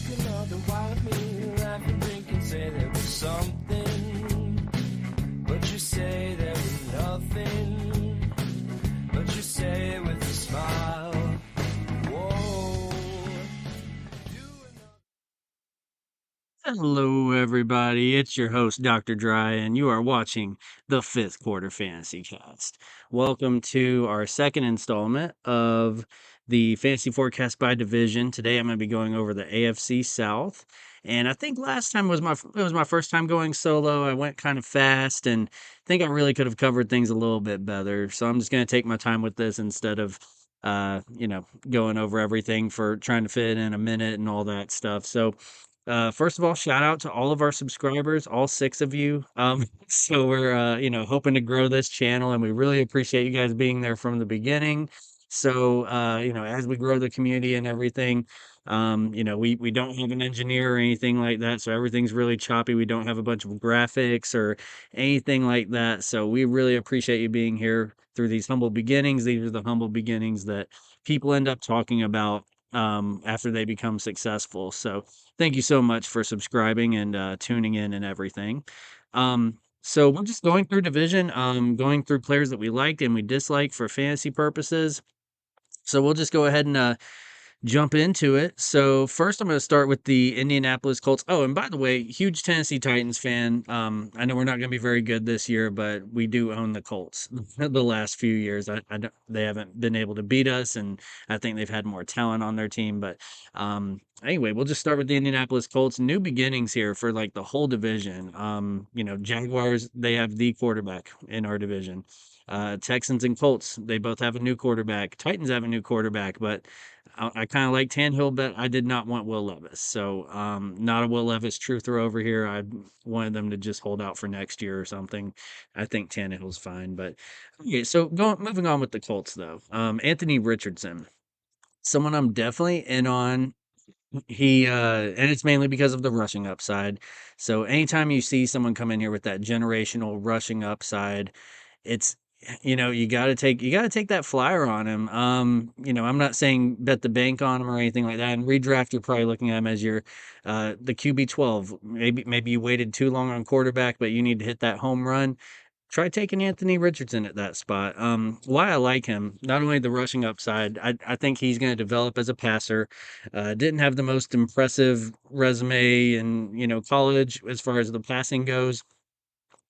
Look another while at me, laugh and drink and say there was something. But you say there was nothing. But you say it with a smile. Whoa. Hello, everybody. It's your host, Dr. Dry, and you are watching the Fifth Quarter Fantasy Cast. Welcome to our second installment of the Fantasy Forecast by Division. Today, I'm going to be going over the AFC South, and I think last time was my first time going solo. I went kind of fast, and I think I really could have covered things a little bit better. So I'm just going to take my time with this instead of going over everything for trying to fit in a minute and all that stuff. So first of all, shout out to all of our subscribers, all six of you. So we're hoping to grow this channel, and we really appreciate you guys being there from the beginning. So as we grow the community and everything, we don't have an engineer or anything like that, so everything's really choppy. We don't have a bunch of graphics or anything like that. So we really appreciate you being here through these humble beginnings. These are the humble beginnings that people end up talking about after they become successful. So thank you so much for subscribing and tuning in and everything. So we're just going through division, going through players that we liked and we disliked for fantasy purposes. So we'll just go ahead and jump into it. So first, I'm going to start with the Indianapolis Colts. Oh, and by the way, huge Tennessee Titans fan. I know we're not going to be very good this year, but we do own the Colts. The last few years, I don't, they haven't been able to beat us, and I think they've had more talent on their team. But anyway, we'll just start with the Indianapolis Colts. New beginnings here for like the whole division. Jaguars, they have the quarterback in our division. Texans and Colts, they both have a new quarterback. Titans have a new quarterback, but I kind of like Tannehill, but I did not want Will Levis. So, not a Will Levis truther over here. I wanted them to just hold out for next year or something. I think Tannehill's fine, but okay. So, moving on with the Colts though. Anthony Richardson, someone I'm definitely in on. And it's mainly because of the rushing upside. So, anytime you see someone come in here with that generational rushing upside, it's you gotta take that flyer on him. I'm not saying bet the bank on him or anything like that. And redraft, you're probably looking at him as your the QB 12. Maybe you waited too long on quarterback, but you need to hit that home run. Try taking Anthony Richardson at that spot. Why I like him, not only the rushing upside, I think he's going to develop as a passer. Didn't have the most impressive resume in college as far as the passing goes,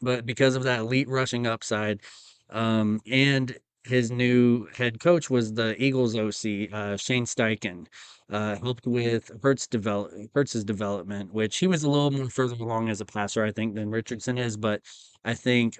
but because of that elite rushing upside, and his new head coach was the Eagles OC, Shane Steichen, helped with Hurts's development, which he was a little more further along as a passer, I think, than Richardson is. But I think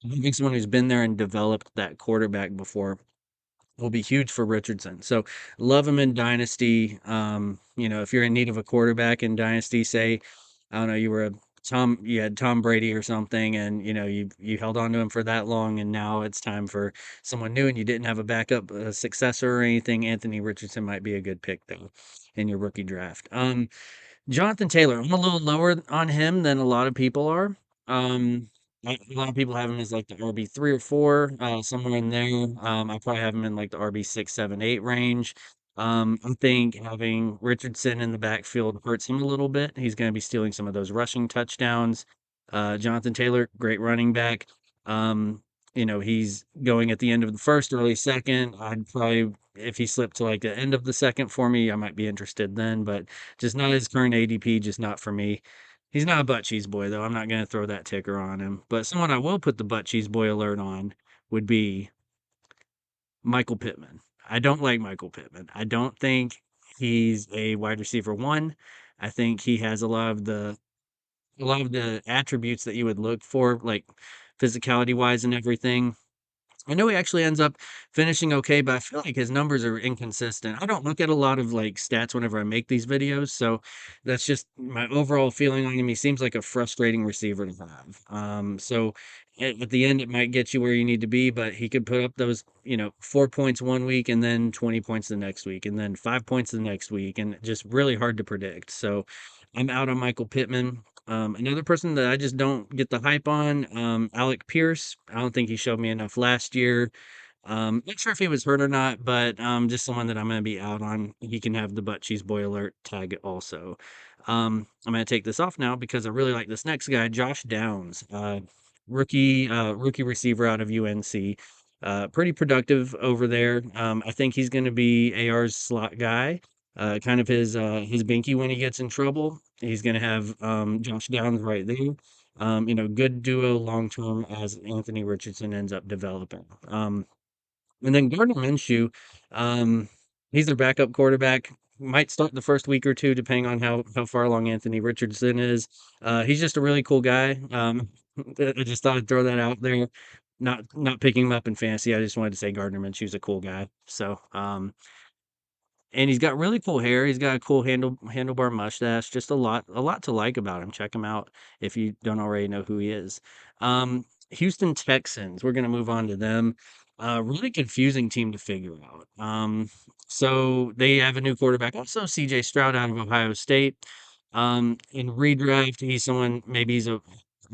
having someone who's been there and developed that quarterback before will be huge for Richardson. So love him in Dynasty. If you're in need of a quarterback in Dynasty, say, I don't know, you had Tom Brady or something, and you held on to him for that long, and now it's time for someone new, and you didn't have a backup successor or anything. Anthony Richardson might be a good pick though in your rookie draft. Jonathan Taylor, I'm a little lower on him than a lot of people are. A lot of people have him as like the RB 3 or 4, somewhere in there. I probably have him in like the RB 6, 7, 8 range. I think having Richardson in the backfield hurts him a little bit. He's going to be stealing some of those rushing touchdowns. Jonathan Taylor, great running back. He's going at the end of the first, early second. I'd probably, if he slipped to like the end of the second for me, I might be interested then, but just not his current ADP, just not for me. He's not a butt cheese boy, though. I'm not going to throw that ticker on him. But someone I will put the butt cheese boy alert on would be Michael Pittman. I don't like Michael Pittman. I don't think he's a wide receiver one. I think he has a lot of the attributes that you would look for, like physicality wise and everything. I know he actually ends up finishing okay, but I feel like his numbers are inconsistent. I don't look at a lot of like stats whenever I make these videos, so that's just my overall feeling on him. He seems like a frustrating receiver to have. So at the end, it might get you where you need to be, but he could put up those, 4 points one week and then 20 points the next week and then 5 points the next week, and just really hard to predict. So I'm out on Michael Pittman. Another person that I just don't get the hype on, Alec Pierce. I don't think he showed me enough last year. Not sure if he was hurt or not, but just someone that I'm going to be out on. He can have the butt cheese boy alert tag also. I'm going to take this off now because I really like this next guy, Josh Downs, rookie receiver out of UNC. Pretty productive over there. I think he's going to be AR's slot guy. Kind of his binky when he gets in trouble. He's going to have Josh Downs right there. Good duo long term as Anthony Richardson ends up developing. And then Gardner Minshew, um, he's their backup quarterback. Might start the first week or two, depending on how far along Anthony Richardson is. He's just a really cool guy. I just thought I'd throw that out there. Not picking him up in fantasy. I just wanted to say Gardner Minshew's a cool guy. So and he's got really cool hair. He's got a cool handlebar mustache. Just a lot to like about him. Check him out if you don't already know who he is. Houston Texans. We're gonna move on to them. Really confusing team to figure out. So they have a new quarterback, also CJ Stroud out of Ohio State. In redraft, he's someone maybe he's a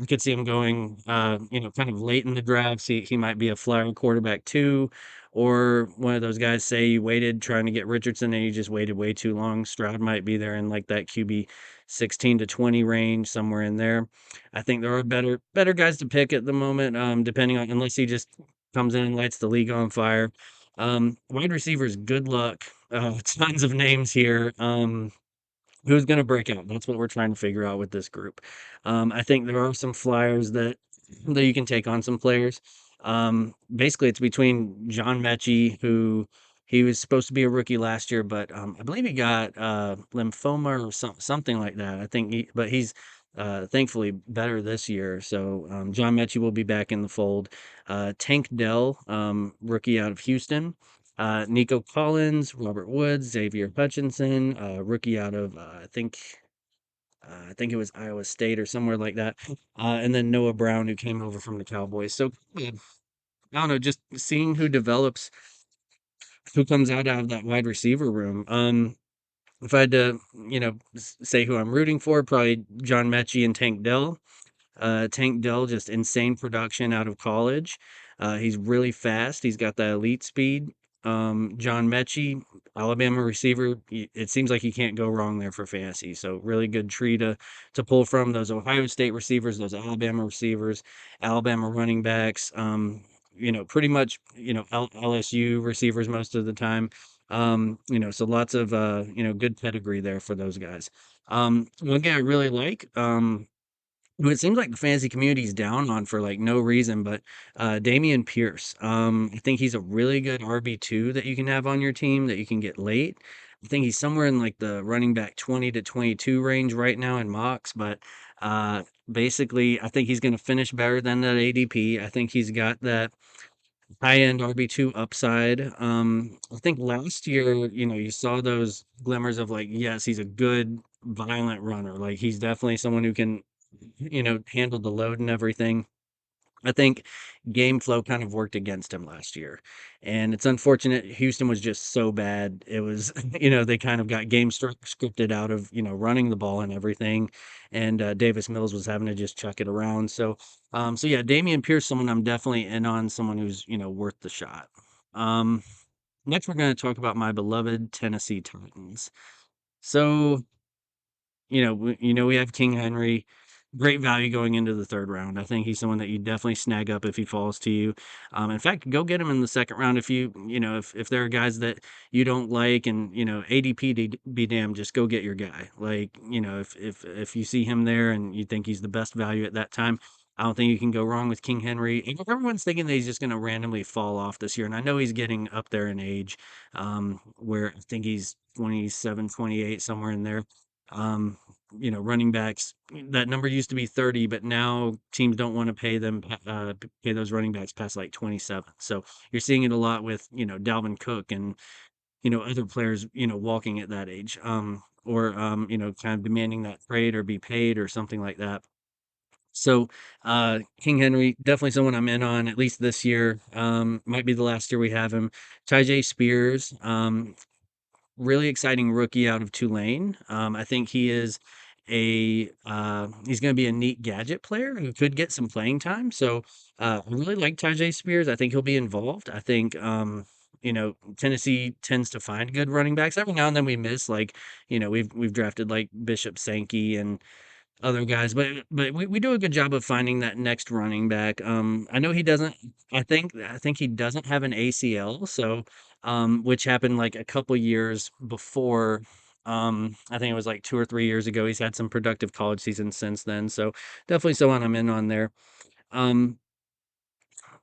I could see him going, kind of late in the drafts. He might be a flyer quarterback too, or one of those guys say you waited trying to get Richardson and you just waited way too long. Stroud might be there in like that QB 16 to 20 range, somewhere in there. I think there are better guys to pick at the moment, depending on unless he just comes in and lights the league on fire. Wide receivers, good luck. Tons of names here. Who's gonna break out? That's what we're trying to figure out with this group. I think there are some flyers that you can take on some players. Basically, it's between John Mechie, who he was supposed to be a rookie last year, but I believe he got lymphoma or something like that. But he's thankfully better this year. So John Mechie will be back in the fold. Tank Dell, rookie out of Houston. Nico Collins, Robert Woods, Xavier Hutchinson, rookie out of I think it was Iowa State or somewhere like that, and then Noah Brown who came over from the Cowboys. So I don't know, just seeing who develops, who comes out of that wide receiver room. If I had to, say who I'm rooting for, probably John Mechie and Tank Dell. Tank Dell, just insane production out of college. He's really fast. He's got that elite speed. John Mechie, Alabama receiver. It seems like you can't go wrong there for fantasy. So really good tree to pull from. Those Ohio State receivers, those Alabama receivers, Alabama running backs. Pretty much LSU receivers most of the time. So lots of good pedigree there for those guys. One guy I really like. Who it seems like the fantasy community is down on for like no reason, but Damian Pierce. I think he's a really good RB2 that you can have on your team that you can get late. I think he's somewhere in like the running back 20 to 22 range right now in mocks, but basically, I think he's going to finish better than that ADP. I think he's got that high end RB2 upside. I think last year, you saw those glimmers of like, yes, he's a good, violent runner. Like, he's definitely someone who can handled the load and everything. I think game flow kind of worked against him last year. And it's unfortunate Houston was just so bad. It was, they kind of got scripted out of, running the ball and everything. And Davis Mills was having to just chuck it around. So yeah, Damian Pierce, someone I'm definitely in on, someone who's, worth the shot. Um, Next, we're going to talk about my beloved Tennessee Titans. So we have King Henry, great value going into the third round. I think he's someone that you definitely snag up if he falls to you. In fact, go get him in the second round if if there are guys that you don't like, and ADP to be damned, just go get your guy. Like if you see him there and you think he's the best value at that time. I don't think you can go wrong with King Henry. And everyone's thinking that he's just going to randomly fall off this year. And I know he's getting up there in age, where I think he's 27, 28, somewhere in there. Um, Running backs, that number used to be 30, but now teams don't want to pay those running backs past like 27. So you're seeing it a lot with, Dalvin Cook and, other players, walking at that age, or kind of demanding that trade or be paid or something like that. So, King Henry, definitely someone I'm in on, at least this year. Might be the last year we have him. Tyjae Spears, really exciting rookie out of Tulane. I think he is he's going to be a neat gadget player who could get some playing time. So I really like Tajay Spears. I think he'll be involved. I think Tennessee tends to find good running backs. Every now and then we miss, like, we've drafted like Bishop Sankey and other guys, but we do a good job of finding that next running back. I know he doesn't. I think he doesn't have an ACL, so which happened like a couple years before. I think it was like 2 or 3 years ago. He's had some productive college seasons since then, so definitely someone I'm in on there. Um,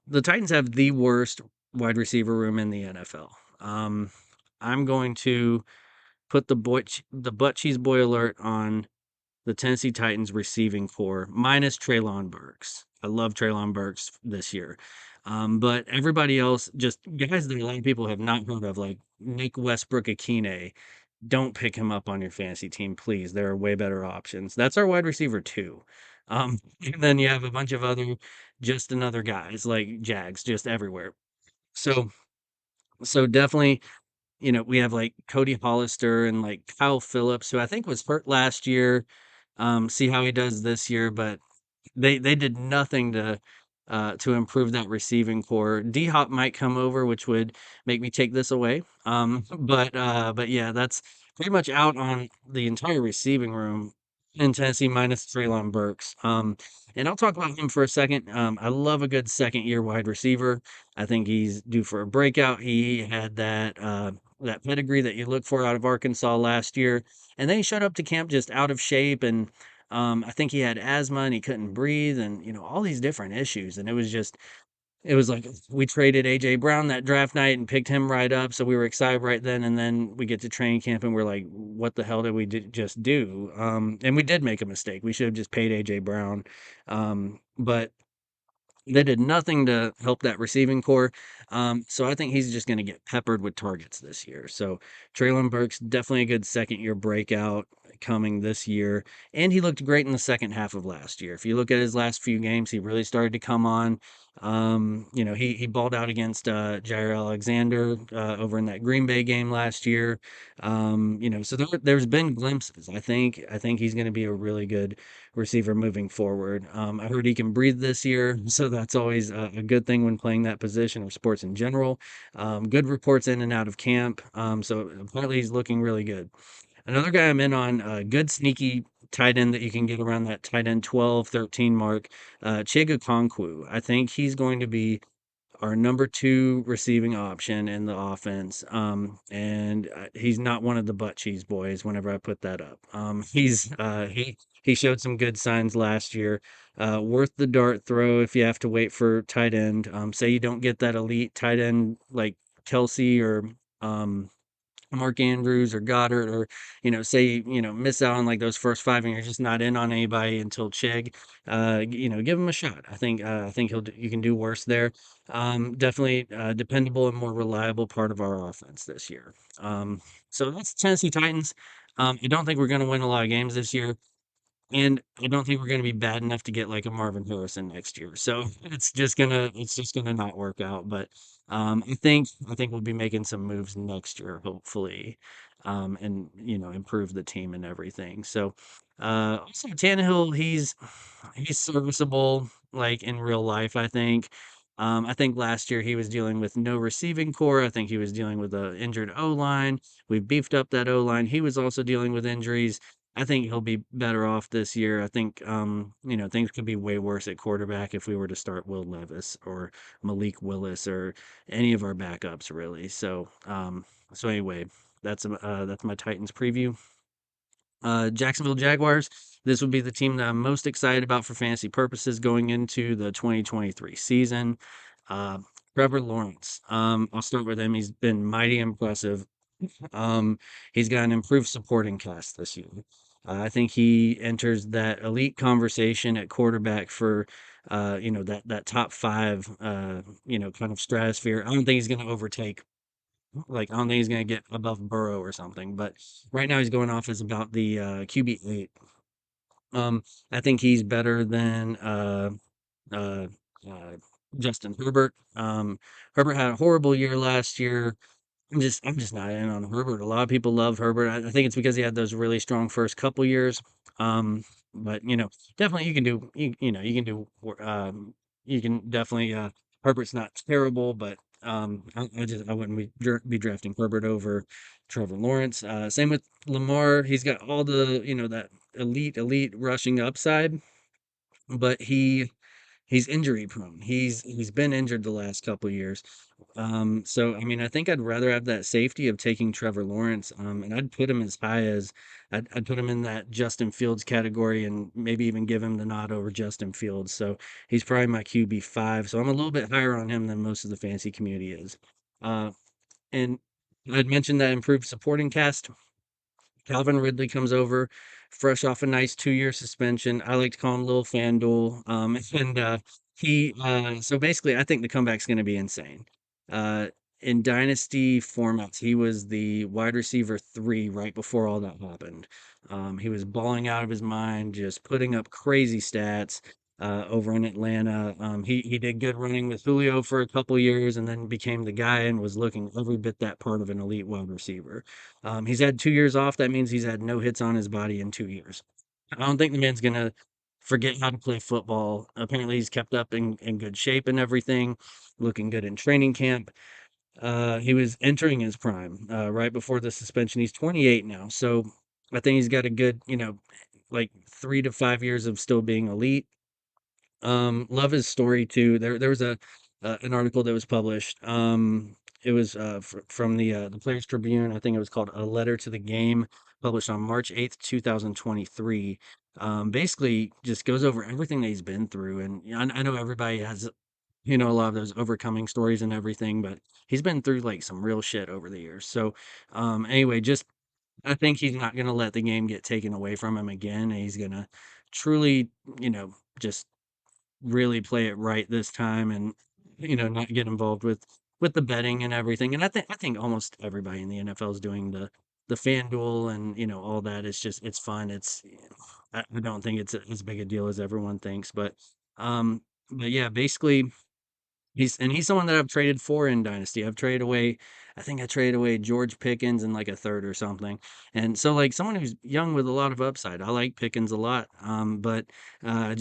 the Titans have the worst wide receiver room in the NFL. I'm going to put the butt cheese boy alert on the Tennessee Titans receiving core minus Treylon Burks. I love Treylon Burks this year. But everybody else, just guys that a lot of people have not heard of, like Nick Westbrook Akine, don't pick him up on your fantasy team, please. There are way better options. That's our wide receiver too. And then you have a bunch of other just another guys like Jags just everywhere. So definitely, we have like Cody Hollister and like Kyle Phillips, who I think was hurt last year. See how he does this year, but they did nothing to improve that receiving core. D Hop might come over, which would make me take this away. But yeah, that's pretty much out on the entire receiving room in Tennessee minus Treylon Burks. And I'll talk about him for a second. I love a good second year wide receiver. I think he's due for a breakout. He had that pedigree that you look for out of Arkansas last year, and then he showed up to camp just out of shape, and I think he had asthma and he couldn't breathe, and all these different issues. And it was like we traded AJ Brown that draft night and picked him right up, so we were excited right then. And then we get to training camp and we're like, what the hell did we just do? And we did make a mistake. We should have just paid AJ Brown. But they did nothing to help that receiving core. So I think he's just going to get peppered with targets this year. So Traylon Burks, definitely a good second year breakout coming this year. And he looked great in the second half of last year. If you look at his last few games, he really started to come on. He balled out against Jair Alexander over in that Green Bay game last year. So there's been glimpses. I think he's going to be a really good receiver moving forward. I heard he can breathe this year, so that's always a good thing when playing that position or sports in general. Good reports in and out of camp. So apparently he's looking really good. Another guy I'm in on, good sneaky tight end that you can get around that tight end 12, 13 mark, Chiga Konkwu. I think he's going to be our number two receiving option in the offense. And he's not one of the butt cheese boys whenever I put that up. He showed some good signs last year. Worth the dart throw if you have to wait for tight end. Say you don't get that elite tight end like Kelsey or Mark Andrews or Goddard, or say miss out on like those first five and you're just not in on anybody until Chig. Give him a shot. I think you can do worse there. Definitely dependable and more reliable part of our offense this year. So that's Tennessee Titans. I don't think we're going to win a lot of games this year. And I don't think we're going to be bad enough to get like a Marvin Harrison next year. So it's just gonna not work out. But I think we'll be making some moves next year, hopefully, and improve the team and everything. So also Tannehill, he's serviceable like in real life. I think last year he was dealing with no receiving core. I think he was dealing with a injured O line. We beefed up that O line. He was also dealing with injuries. I think he'll be better off this year. I think, things could be way worse at quarterback if we were to start Will Levis or Malik Willis or any of our backups, really. So anyway, that's my Titans preview. Jacksonville Jaguars. This would be the team that I'm most excited about for fantasy purposes going into the 2023 season. Uh, Trevor Lawrence. I'll start with him. He's been mighty impressive. Um, he's got an improved supporting cast this year. I think he enters that elite conversation at quarterback for, that top five, kind of stratosphere. I don't think he's going to overtake. Like, I don't think he's going to get above Burrow or something. But right now he's going off as about the QB8. I think he's better than uh, uh, Justin Herbert. Herbert had a horrible year last year. I'm just not in on Herbert. A lot of people love Herbert. I think it's because he had those really strong first couple years. Um, but definitely you can do you can definitely Herbert's not terrible, but I wouldn't be drafting Herbert over Trevor Lawrence. Same with Lamar. He's got all the that elite rushing upside, but he's injury prone. He's been injured the last couple years. So I mean, I think I'd rather have that safety of taking Trevor Lawrence. And I'd put him as high as I'd put him in that Justin Fields category and maybe even give him the nod over Justin Fields. So he's probably my QB5. So I'm a little bit higher on him than most of the fantasy community is. Uh, and I'd mentioned that improved supporting cast. Calvin Ridley comes over, fresh off a nice 2-year suspension. I like to call him Little FanDuel. And so basically, I think the comeback's going to be insane. Uh, in dynasty formats, he was the wide receiver 3 right before all that happened. He was balling out of his mind, just putting up crazy stats. Over in Atlanta, he did good running with Julio for a couple years, and then became the guy and was looking every bit that part of an elite wide receiver. He's had 2 years off. That means he's had no hits on his body in 2 years. I don't think the man's gonna forget how to play football. Apparently, he's kept up in good shape and everything, looking good in training camp. He was entering his prime right before the suspension. He's 28 now, so I think he's got a good, like 3 to 5 years of still being elite. Love his story too. There was a an article that was published. It was from the Players Tribune. I think it was called "A Letter to the Game," published on March 8th, 2023. Basically, just goes over everything that he's been through, and I know everybody has a lot of those overcoming stories and everything, but he's been through like some real shit over the years. So, anyway, just I think he's not gonna let the game get taken away from him again. And he's gonna truly, just really play it right this time and not get involved with the betting and everything. And I think almost everybody in the NFL is doing the FanDuel and all that. It's just it's fun. I don't think it's as big a deal as everyone thinks, um but yeah, basically he's someone that I've traded for in Dynasty. I think I traded away George Pickens in like a third or something. And so like someone who's young with a lot of upside, I like Pickens a lot. But I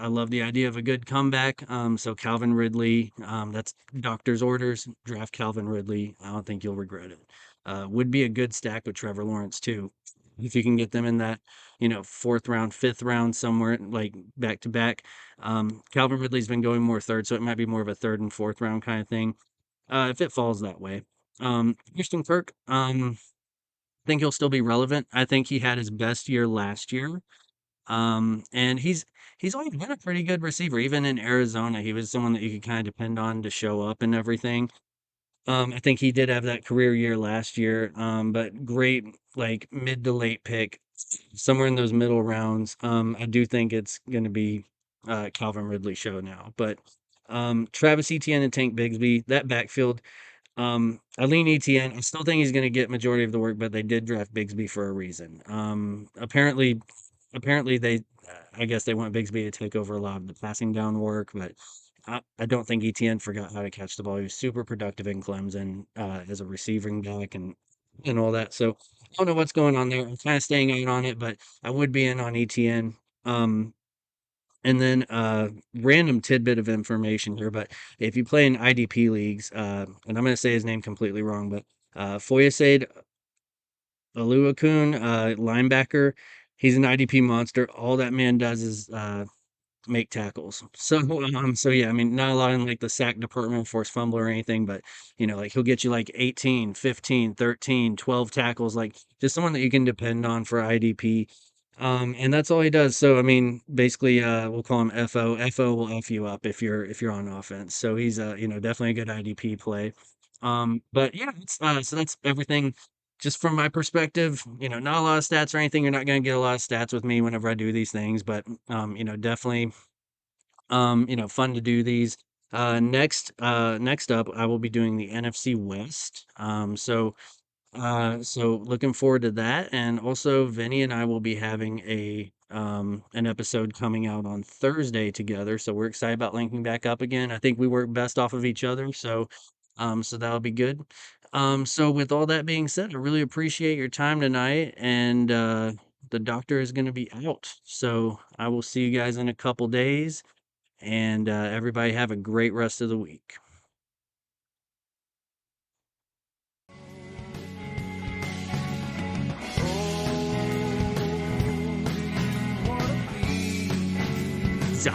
love the idea of a good comeback. So Calvin Ridley, that's doctor's orders. Draft Calvin Ridley. I don't think you'll regret it. Would be a good stack with Trevor Lawrence too. If you can get them in that, fourth round, fifth round somewhere, like back to back. Calvin Ridley's been going more third, so it might be more of a third and fourth round kind of thing. If it falls that way. Houston Kirk, I think he'll still be relevant. I think he had his best year last year. And he's always been a pretty good receiver. Even in Arizona, he was someone that you could kind of depend on to show up and everything. I think he did have that career year last year. But great, like mid to late pick, somewhere in those middle rounds. I do think it's going to be Calvin Ridley show now. But Travis Etienne and Tank Bigsby, that backfield. I lean Etienne. I still think he's going to get majority of the work, but they did draft Bigsby for a reason. Apparently I guess they want Bigsby to take over a lot of the passing down work, but I don't think Etienne forgot how to catch the ball. He was super productive in Clemson as a receiving back and all that. So I don't know what's going on there. I'm kind of staying out on it, but I would be in on Etienne. And then random tidbit of information here, but if you play in IDP leagues, and I'm going to say his name completely wrong, but Foyesade Aluakun, linebacker, he's an IDP monster. All that man does is make tackles. So yeah, I mean, not a lot in like the sack department, forced fumble or anything, but like he'll get you like 18, 15, 13, 12 tackles, like just someone that you can depend on for IDP. And that's all he does. So I mean, basically, we'll call him FO. FO will F you up if you're on offense. So he's definitely a good IDP play. But yeah, so that's everything. Just from my perspective, not a lot of stats or anything. You're not going to get a lot of stats with me whenever I do these things, but definitely fun to do these. Next up, I will be doing the NFC West. So looking forward to that. And also Vinny and I will be having an episode coming out on Thursday together. So we're excited about linking back up again. I think we work best off of each other. So that'll be good. So with all that being said, I really appreciate your time tonight, and the doctor is going to be out. So I will see you guys in a couple days, and everybody have a great rest of the week. So.